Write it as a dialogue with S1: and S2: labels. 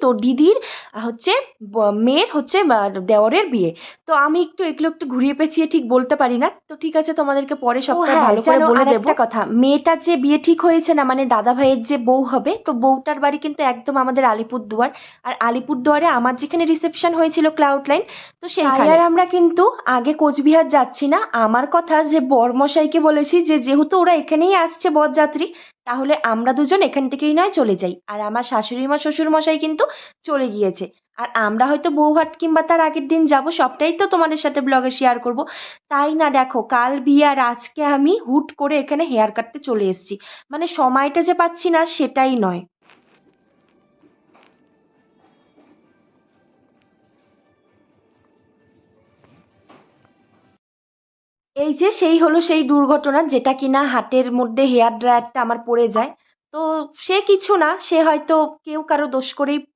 S1: তো দিদির হচ্ছে মেয়ের হচ্ছে দেওরের বিয়ে। তো আমি এগুলো একটু ঘুরিয়ে পেঁচিয়ে ঠিক বলতে পারি না, তো ঠিক আছে তোমাদেরকে পরে সবটা ভালো করে বলে দেবো। একটা কথা, মেয়েটার যে বিয়ে ঠিক হয়েছে না, মানে দাদা ভাইয়ের যে বউ হবে, তো বউটার বাড়ি কিন্তু একদম আমাদের আলিপুরদুয়ার। আর আলিপুরদুয়ারে আমার যেখানে রিসেপশন হয়েছিল ক্লাউড লাইন, তো সেইখানে আর আমরা কিন্তু আগে কোচবিহার যাচ্ছি না। আমার কথা যে বরমশাইকে বলেছি যে যেহেতু ওরা এখানেই আসছে বরযাত্রী, তাহলে আমরা দুজন এখান থেকেই নয় চলে যাই। আর আমার শাশুড়ি মা শ্বশুর মশাই কিন্তু চলে গিয়েছে। আর আমরা হয়তো বৌভাত কিংবা তার আগের দিন যাব, সবটাই তো তোমাদের সাথে ব্লগে শেয়ার করব। তাই না, দেখো কাল বিয়ে আর আজকে আমি হুট করে এখানে হেয়ার কাটতে চলে এসেছি। মানে সময়টা যে পাচ্ছি না সেটাই নয়। এই যে সেই হলো সেই দুর্ঘটনা, যেটা কিনা হাতের মধ্যে হেয়ার ড্রায়ারটা আমার পড়ে যায়। তো সে কিছু না, সে হয়তো কেউ কারো দোষ করেই